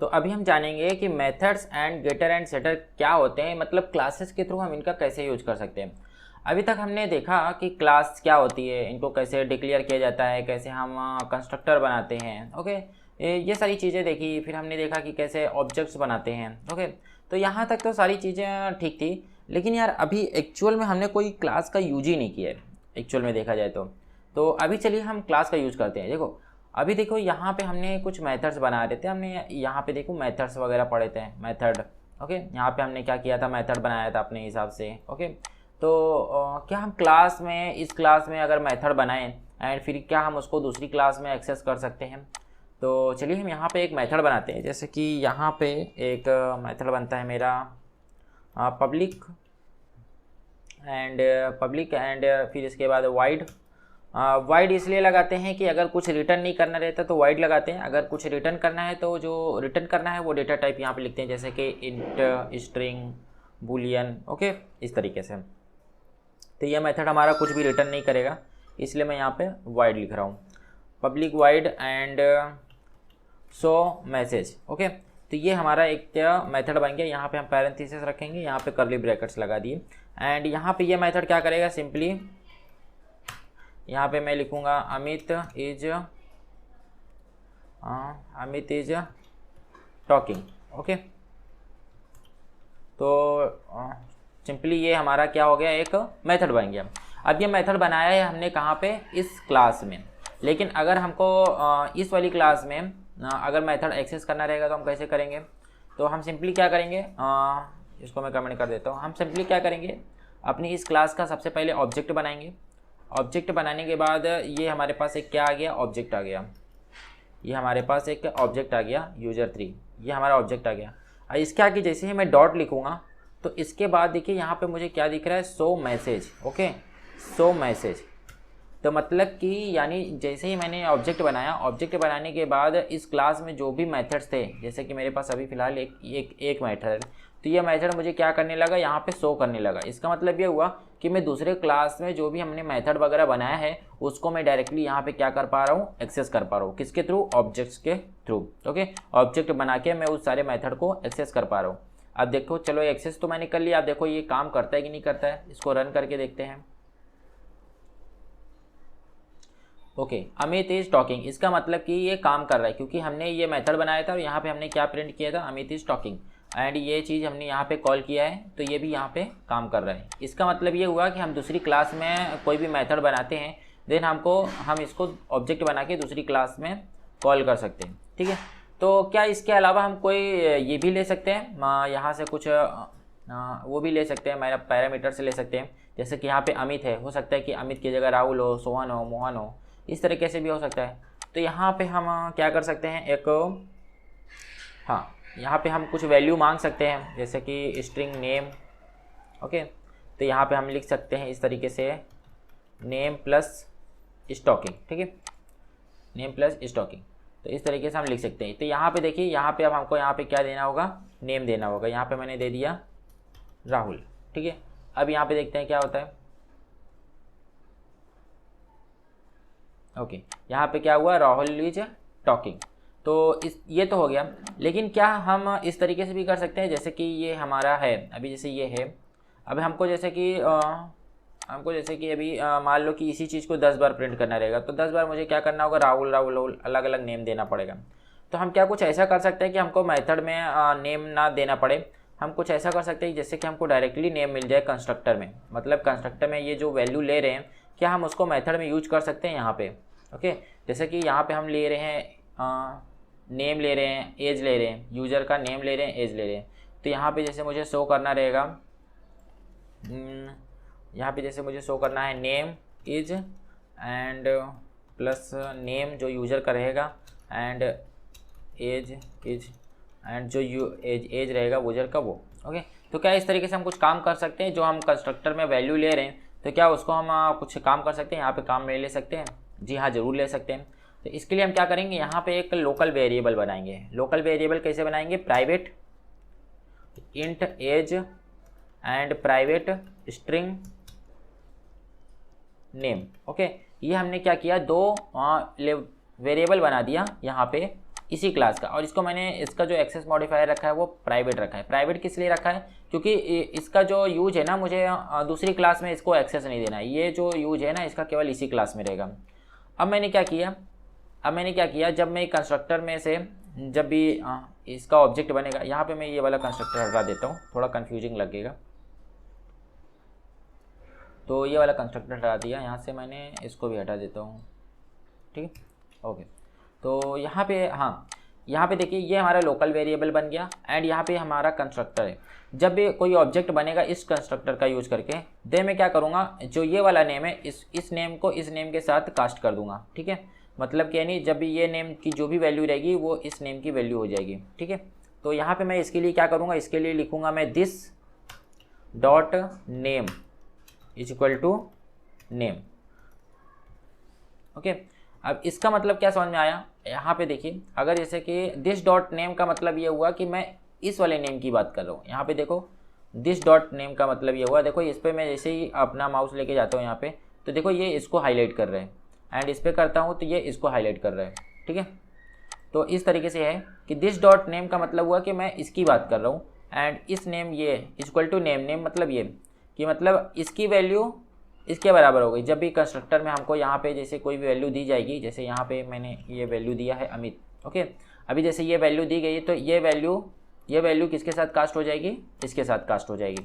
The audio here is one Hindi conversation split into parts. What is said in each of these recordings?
तो अभी हम जानेंगे कि methods and getter and setter क्या होते हैं, मतलब क्लासेस के थ्रू हम इनका कैसे यूज कर सकते हैं। अभी तक हमने देखा कि क्लास क्या होती है, इनको कैसे डिक्लेयर किया जाता है, कैसे हम कंस्ट्रक्टर बनाते हैं, ओके, ये सारी चीज़ें देखी। फिर हमने देखा कि कैसे ऑब्जेक्ट्स बनाते हैं, ओके। तो यहाँ तक तो सारी चीज़ें ठीक थी, लेकिन यार अभी एक्चुअल में हमने कोई क्लास का यूज ही नहीं किया है एक्चुअल में देखा जाए तो अभी चलिए हम क्लास का यूज़ करते हैं। देखो अभी देखो यहाँ पे हमने कुछ मेथड्स बना रहे थे, हमने यहाँ पे देखो मेथड्स वगैरह पढ़े थे, मेथड, ओके। यहाँ पे हमने क्या किया था, मेथड बनाया था अपने हिसाब से, ओके। तो क्या हम क्लास में, इस क्लास में अगर मेथड बनाएं एंड फिर क्या हम उसको दूसरी क्लास में एक्सेस कर सकते हैं। तो चलिए हम यहाँ पे एक मेथड बनाते हैं। जैसे कि यहाँ पे एक मेथड बनता है मेरा पब्लिक एंड फिर इसके बाद वाइड। वाइड इसलिए लगाते हैं कि अगर कुछ रिटर्न नहीं करना रहता तो वाइड लगाते हैं, अगर कुछ रिटर्न करना है तो जो रिटर्न करना है वो डेटा टाइप यहाँ पे लिखते हैं, जैसे कि इंट, स्ट्रिंग, बूलियन, ओके, इस तरीके से। तो यह मेथड हमारा कुछ भी रिटर्न नहीं करेगा, इसलिए मैं यहाँ पे वाइड लिख रहा हूँ, public wide and show message, okay. तो ये हमारा एक मेथड बन गया। यहाँ पे हम पैरेंथेसिस रखेंगे, यहाँ पे कर्ली ब्रैकेट्स लगा दिए एंड यहाँ पे ये मेथड क्या करेगा, सिंपली यहाँ पे मैं लिखूँगा अमित इज टॉकिंग, ओके। तो सिंपली ये हमारा क्या हो गया, एक मेथड बन गया। अब ये मेथड बनाया है हमने कहाँ पे, इस क्लास में। लेकिन अगर हमको इस वाली क्लास में अगर मेथड एक्सेस करना रहेगा तो हम कैसे करेंगे, तो हम सिंपली क्या करेंगे, इसको मैं कमेंट कर देता हूँ। हम सिंपली क्या करेंगे, अपनी इस क्लास का सबसे पहले ऑब्जेक्ट बनाएंगे। ऑब्जेक्ट बनाने के बाद ये हमारे पास एक क्या आ गया, ऑब्जेक्ट आ गया। ये हमारे पास एक ऑब्जेक्ट आ गया user3, ये हमारा ऑब्जेक्ट आ गया। अब इसके आगे जैसे ही मैं डॉट लिखूँगा तो इसके बाद देखिए यहाँ पे मुझे क्या दिख रहा है, show message, okay, show message. तो मतलब कि यानी जैसे ही मैंने ऑब्जेक्ट बनाया, ऑब्जेक्ट बनाने के बाद इस क्लास में जो भी मेथड्स थे, जैसे कि मेरे पास अभी फ़िलहाल एक मेथड है, तो ये मेथड मुझे क्या करने लगा, यहाँ पे शो करने लगा। इसका मतलब ये हुआ कि मैं दूसरे क्लास में जो भी हमने मेथड वगैरह बनाया है उसको मैं डायरेक्टली यहाँ पे क्या कर पा रहा हूँ, एक्सेस कर पा रहा हूँ। किसके थ्रू, ऑब्जेक्ट्स के थ्रू, ओके। ऑब्जेक्ट बना के मैं उस सारे मेथड को एक्सेस कर पा रहा हूँ। अब देखो, चलो एक्सेस तो मैंने कर लिया, अब देखो ये काम करता है कि नहीं करता है, इसको रन करके देखते हैं। ओके, अमित इज टॉकिंग, इसका मतलब कि ये काम कर रहा है क्योंकि हमने ये मेथड बनाया था और यहाँ पे हमने क्या प्रिंट किया था, अमित इज टॉकिंग, एंड ये चीज़ हमने यहाँ पे कॉल किया है तो ये भी यहाँ पे काम कर रहा है। इसका मतलब ये हुआ कि हम दूसरी क्लास में कोई भी मेथड बनाते हैं, देन हम इसको ऑब्जेक्ट बना के दूसरी क्लास में कॉल कर सकते हैं, ठीक है। तो क्या इसके अलावा हम कोई ये भी ले सकते हैं, यहाँ से कुछ वो भी ले सकते हैं, मेरा पैरामीटर से ले सकते हैं। जैसे कि यहाँ पे अमित है, हो सकता है कि अमित की जगह राहुल हो, सोहन हो, मोहन हो, इस तरीके से भी हो सकता है। तो यहाँ पे हम क्या कर सकते हैं, एक, हाँ, यहाँ पे हम कुछ वैल्यू मांग सकते हैं, जैसे कि स्ट्रिंग नेम, ओके। तो यहाँ पे हम लिख सकते हैं इस तरीके से, नेम प्लस स्टॉकिंग, ठीक है, नेम प्लस स्टॉकिंग। तो इस तरीके से हम लिख सकते हैं। तो यहाँ पे देखिए, यहाँ पे अब हमको यहाँ पे क्या देना होगा, नेम देना होगा। यहाँ पे मैंने दे दिया राहुल, ठीक है। अब यहाँ पे देखते हैं क्या होता है, ओके। यहाँ पे क्या हुआ, राहुल इज टॉकिंग। तो ये तो हो गया, लेकिन क्या हम इस तरीके से भी कर सकते हैं, जैसे कि ये हमारा है अभी, जैसे ये है, अब हमको जैसे कि अभी मान लो कि इसी चीज़ को 10 बार प्रिंट करना रहेगा, तो 10 बार मुझे क्या करना होगा, राहुल राहुल राहुल अलग अलग नेम देना पड़ेगा। तो हम क्या कुछ ऐसा कर सकते हैं कि हमको मेथड में नेम ना देना पड़े, हम कुछ ऐसा कर सकते हैं जैसे कि हमको डायरेक्टली नेम मिल जाए कंस्ट्रक्टर में। मतलब कंस्ट्रक्टर में ये जो वैल्यू ले रहे हैं, क्या हम उसको मेथड में यूज कर सकते हैं यहाँ पे, ओके। जैसे कि यहाँ पे हम ले रहे हैं नेम ले रहे हैं, एज ले रहे हैं, यूज़र का नेम ले रहे हैं, एज ले रहे हैं। तो यहाँ पे जैसे मुझे शो करना रहेगा, यहाँ पे जैसे मुझे शो करना है name is and plus name जो यूज़र का रहेगा, एंड एज इज एंड जो एज रहेगा यूज़र का, वो, ओके। तो क्या इस तरीके से हम कुछ काम कर सकते हैं, जो हम कंस्ट्रक्टर में वैल्यू ले रहे हैं तो क्या उसको हम कुछ काम कर सकते हैं, यहाँ पे काम में ले सकते हैं। जी हाँ, ज़रूर ले सकते हैं। तो इसके लिए हम क्या करेंगे, यहाँ पे एक लोकल वेरिएबल बनाएंगे। लोकल वेरिएबल कैसे बनाएंगे, private int age and private string name, okay. ये हमने क्या किया, दो वेरिएबल बना दिया यहाँ पे इसी क्लास का, और इसको मैंने इसका जो एक्सेस मॉडिफायर रखा है वो प्राइवेट रखा है। प्राइवेट किस लिए रखा है, क्योंकि इसका जो यूज है ना, मुझे दूसरी क्लास में इसको एक्सेस नहीं देना है, ये जो यूज है ना इसका केवल इसी क्लास में रहेगा। अब मैंने क्या किया, जब मैं कंस्ट्रक्टर में से जब भी इसका ऑब्जेक्ट बनेगा, यहाँ पे मैं ये वाला कंस्ट्रक्टर हटा देता हूँ, थोड़ा कन्फ्यूजिंग लगेगा, तो ये वाला कंस्ट्रक्टर हटा दिया, यहाँ से मैंने इसको भी हटा देता हूँ, ठीक है, ओके। तो यहाँ पे यहाँ पे देखिए ये हमारा लोकल वेरिएबल बन गया, एंड यहाँ पे हमारा कंस्ट्रक्टर है। जब भी कोई ऑब्जेक्ट बनेगा इस कंस्ट्रक्टर का यूज करके, दे मैं क्या करूँगा, जो ये वाला नेम है इस नेम को इस नेम के साथ कास्ट कर दूंगा, ठीक है। मतलब कि यानी जब भी ये नेम की जो भी वैल्यू रहेगी वो इस नेम की वैल्यू हो जाएगी, ठीक है। तो यहाँ पे मैं इसके लिए क्या करूँगा, इसके लिए लिखूँगा मैं this dot name is equal to name, okay. अब इसका मतलब क्या समझ में आया, यहाँ पे देखिए, अगर जैसे कि दिस डॉट नेम का मतलब ये हुआ कि मैं इस वाले नेम की बात कर रहा हूँ। यहाँ पे देखो दिस डॉट नेम का मतलब ये हुआ, देखो इस पर मैं जैसे ही अपना माउस लेके जाता हूँ यहाँ पे, तो देखो ये इसको हाईलाइट कर रहे हैं, एंड इस पर करता हूँ तो ये इसको हाईलाइट कर रहा है, ठीक है। तो इस तरीके से है कि दिस डॉट नेम का मतलब हुआ कि मैं इसकी बात कर रहा हूँ, एंड इस नेम ये इक्वल टू नेम मतलब ये कि मतलब इसकी वैल्यू इसके बराबर हो गई। जब भी कंस्ट्रक्टर में हमको यहाँ पे जैसे कोई भी वैल्यू दी जाएगी, जैसे यहाँ पे मैंने ये वैल्यू दिया है अमित, ओके। अभी जैसे ये वैल्यू दी गई तो ये वैल्यू किसके साथ कास्ट हो जाएगी, इसके साथ कास्ट हो जाएगी।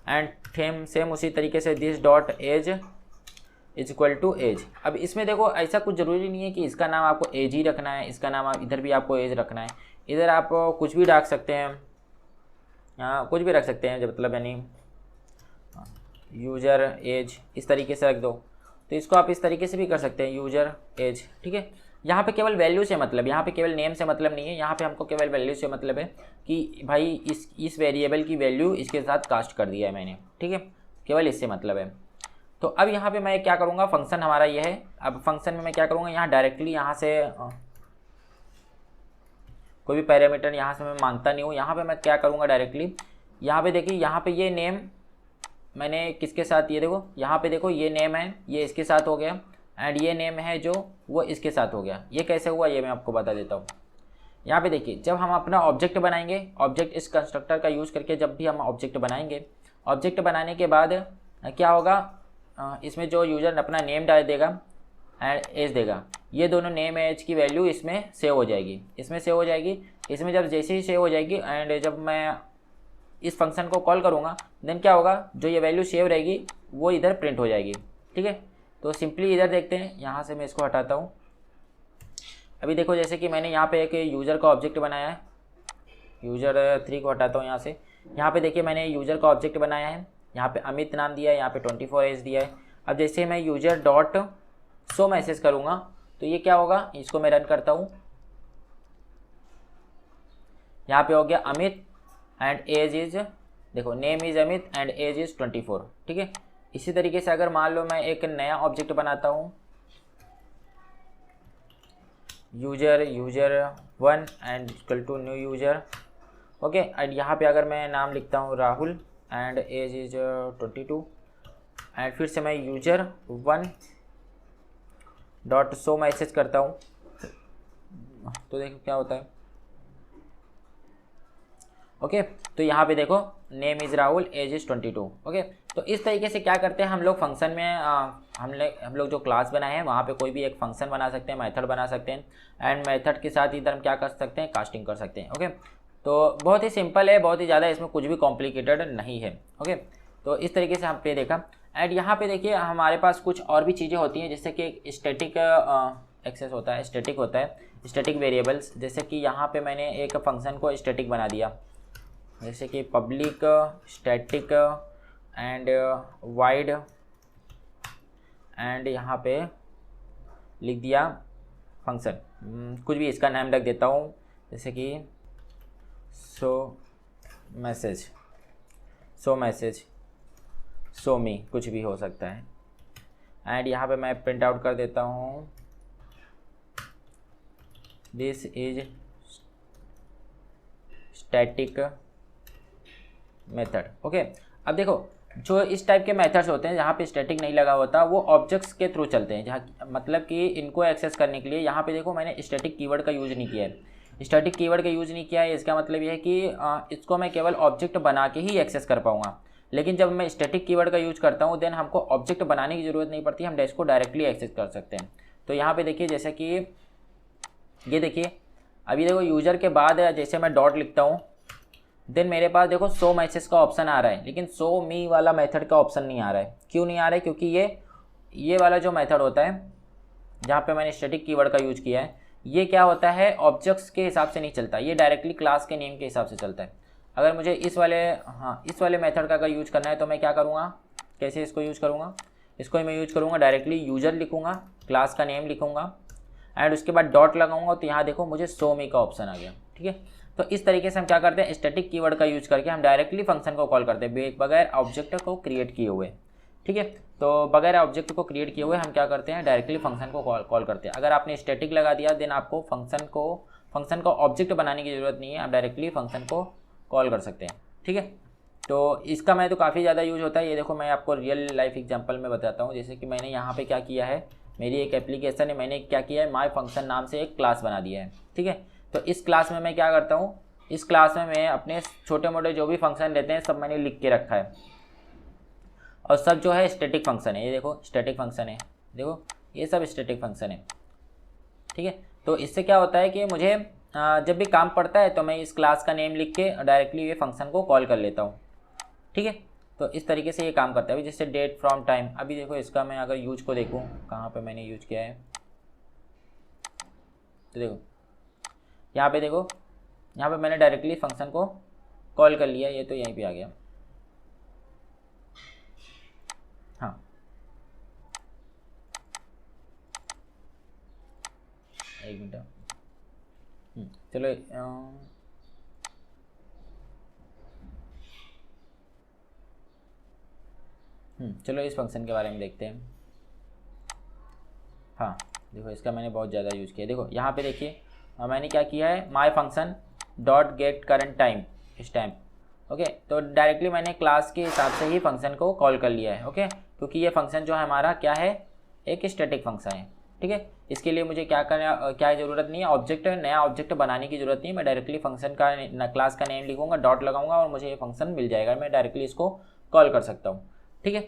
एंड सेम उसी तरीके से this dot age is equal to age. अब इसमें देखो ऐसा कुछ ज़रूरी नहीं है कि इसका नाम आपको एज ही रखना है, इसका नाम इधर भी आपको एज रखना है, इधर आप कुछ भी रख सकते हैं, कुछ भी रख सकते हैं, जब मतलब यानी यूजर एज इस तरीके से रख दो, तो इसको आप इस तरीके से भी कर सकते हैं, यूजर एज, ठीक है। यहाँ पे केवल वैल्यू से मतलब, यहाँ पे केवल नेम से मतलब नहीं है, यहाँ पे हमको केवल वैल्यू से मतलब है कि भाई इस वेरिएबल की वैल्यू इसके साथ कास्ट कर दिया है मैंने, ठीक है, केवल इससे मतलब है। तो अब यहाँ पे मैं क्या करूँगा, फंक्शन हमारा ये है। अब फंक्शन में मैं क्या करूँगा, यहाँ डायरेक्टली यहाँ से कोई भी पैरामीटर यहाँ से मैं मांगता नहीं हूँ। यहाँ पे मैं क्या करूँगा, डायरेक्टली यहाँ पे देखिए, यहाँ पे ये नेम मैंने किसके साथ, ये देखो यहाँ पे देखो ये नेम है, ये इसके साथ हो गया, एंड ये नेम है जो वो इसके साथ हो गया। ये कैसे हुआ ये मैं आपको बता देता हूँ। यहाँ पे देखिए, जब हम अपना ऑब्जेक्ट बनाएंगे, ऑब्जेक्ट इस कंस्ट्रक्टर का यूज़ करके जब भी हम ऑब्जेक्ट बनाएंगे, ऑब्जेक्ट बनाने के बाद क्या होगा, इसमें जो यूज़र अपना नेम डाल देगा एंड एज देगा, ये दोनों नेम एज की वैल्यू इसमें सेव हो जाएगी, इसमें जब जैसे ही सेव हो जाएगी, एंड जब मैं इस फंक्शन को कॉल करूँगा, देन क्या होगा, जो ये वैल्यू सेव रहेगी वो इधर प्रिंट हो जाएगी, ठीक है। तो सिंपली इधर देखते हैं, यहाँ से मैं इसको हटाता हूँ। अभी देखो जैसे कि मैंने यहाँ पे एक यूज़र का ऑब्जेक्ट बनाया है, यूज़र 3 को हटाता हूँ यहाँ से। यहाँ पे देखिए मैंने यूज़र का ऑब्जेक्ट बनाया है, यहाँ पे अमित नाम दिया है, यहाँ पे 24 एज दिया है। अब जैसे मैं यूज़र डॉट शो मैसेज करूँगा तो ये क्या होगा, इसको मैं रन करता हूँ। यहाँ पे हो गया अमित एंड एज इज, देखो name is Amit and age is 24, ठीक है। इसी तरीके से अगर मान लो मैं एक नया ऑब्जेक्ट बनाता हूँ, user 1 and equal to new user, okay. And यहाँ पे अगर मैं नाम लिखता हूँ Rahul and age is 22, and फिर से मैं यूजर 1 डॉट शो मैसेज करता हूँ, तो देखो क्या होता है, ओके। तो यहाँ पे देखो name is Rahul, age is 22, okay. तो इस तरीके से क्या करते हैं हम लोग, फंक्शन में हम लोग जो क्लास बनाए हैं वहाँ पे कोई भी एक फंक्शन बना सकते हैं, मेथड बना सकते हैं, एंड मेथड के साथ इधर हम क्या कर सकते हैं, कास्टिंग कर सकते हैं, ओके। तो बहुत ही सिंपल है, बहुत ही ज़्यादा इसमें कुछ भी कॉम्प्लिकेटेड नहीं है, ओके। तो इस तरीके से हमने देखा। एंड यहाँ पे देखिए हमारे पास कुछ और भी चीज़ें होती हैं, जैसे कि स्टैटिक एक्सेस होता है, स्टैटिक वेरिएबल्स। जैसे कि यहाँ पे मैंने एक फंक्शन को स्टैटिक बना दिया, जैसे कि public static and wide, and यहाँ पे लिख दिया फंक्शन, कुछ भी इसका नाम रख देता हूँ, जैसे कि शो मैसेज शो मी, कुछ भी हो सकता है। एंड यहाँ पे मैं प्रिंट आउट कर देता हूँ this is static method, okay. अब देखो जो इस टाइप के मेथड्स होते हैं जहाँ पे स्टैटिक नहीं लगा होता, वो ऑब्जेक्ट्स के थ्रू चलते हैं, जहाँ मतलब कि इनको एक्सेस करने के लिए यहाँ पे देखो मैंने स्टैटिक कीवर्ड का यूज़ नहीं किया है। स्टैटिक कीवर्ड का यूज़ नहीं किया है, इसका मतलब ये है कि इसको मैं केवल ऑब्जेक्ट बना के ही एक्सेस कर पाऊँगा। लेकिन जब मैं स्टैटिक कीवर्ड का यूज करता हूँ देन हमको ऑब्जेक्ट बनाने की ज़रूरत नहीं पड़ती, हम डैश को डायरेक्टली एक्सेस कर सकते हैं। तो यहाँ पे देखिए जैसे कि ये देखिए, अभी देखो यूज़र के बाद जैसे मैं डॉट लिखता हूँ देन मेरे पास देखो शो मैसेज का ऑप्शन आ रहा है, लेकिन शो मी वाला मेथड का ऑप्शन नहीं आ रहा है। क्यों नहीं आ रहा है? क्योंकि ये वाला जो मेथड होता है जहाँ पे मैंने स्टैटिक कीवर्ड का यूज किया है, ये क्या होता है, ऑब्जेक्ट्स के हिसाब से नहीं चलता, ये डायरेक्टली क्लास के नेम के हिसाब से चलता है। अगर मुझे इस वाले मेथड का अगर यूज करना है तो मैं क्या करूँगा, कैसे इसको यूज करूँगा, इसको मैं यूज करूँगा डायरेक्टली यूजर लिखूँगा, क्लास का नेम लिखूँगा एंड उसके बाद डॉट लगाऊंगा, तो यहाँ देखो मुझे शो मी का ऑप्शन आ गया। ठीक है, तो इस तरीके से हम क्या करते हैं, स्टैटिक कीवर्ड का यूज करके हम डायरेक्टली फंक्शन को कॉल करते हैं बगैर ऑब्जेक्ट को क्रिएट किए हुए। ठीक है, तो बगैर ऑब्जेक्ट को क्रिएट किए हुए हम क्या करते हैं, डायरेक्टली फंक्शन को कॉल करते हैं। अगर आपने स्टैटिक लगा दिया देन आपको फंक्शन को ऑब्जेक्ट बनाने की ज़रूरत नहीं है, आप डायरेक्टली फंक्शन को कॉल कर सकते हैं। ठीक है, तो इसका मैं तो काफ़ी ज़्यादा यूज होता है। ये देखो मैं आपको रियल लाइफ एग्जांपल में बताता हूँ। जैसे कि मैंने यहाँ पे क्या किया है, मेरी एक एप्लीकेशन है, मैंने क्या किया है, माय फंक्शन नाम से एक क्लास बना दिया है। ठीक है, तो इस क्लास में मैं क्या करता हूँ, इस क्लास में मैं अपने छोटे मोटे जो भी फंक्शन लेते हैं सब मैंने लिख के रखा है और सब जो है स्टैटिक फंक्शन है। ये देखो स्टैटिक फंक्शन है, देखो ये सब स्टैटिक फंक्शन है। ठीक है, तो इससे क्या होता है कि मुझे जब भी काम पड़ता है तो मैं इस क्लास का नेम लिख के डायरेक्टली ये फंक्शन को कॉल कर लेता हूँ। ठीक है, तो इस तरीके से ये काम करता है। अभी जैसे डेट फ्रॉम टाइम, अभी देखो इसका मैं अगर यूज को देखूँ कहाँ पे मैंने यूज किया है, तो देखो यहाँ पे देखो, यहाँ पे मैंने डायरेक्टली फंक्शन को कॉल कर लिया, ये तो यहीं पे आ गया। हाँ, एक मिनट, चलो चलो इस फंक्शन के बारे में देखते हैं। हाँ देखो इसका मैंने बहुत ज़्यादा यूज़ किया। देखो यहाँ पे देखिए मैंने क्या किया है, my function dot gate current time stamp. Okay, तो डायरेक्टली मैंने क्लास के हिसाब से ही फंक्शन को कॉल कर लिया है। ओके, क्योंकि ये फंक्शन जो है हमारा क्या है, एक स्टैटिक फंक्शन है। ठीक है, इसके लिए मुझे क्या ज़रूरत नहीं है, नया ऑब्जेक्ट बनाने की ज़रूरत नहीं है। मैं डायरेक्टली फंक्शन का क्लास का नेम लिखूँगा, डॉट लगाऊंगा और मुझे ये फंक्शन मिल जाएगा, मैं डायरेक्टली इसको कॉल कर सकता हूँ। ठीक है,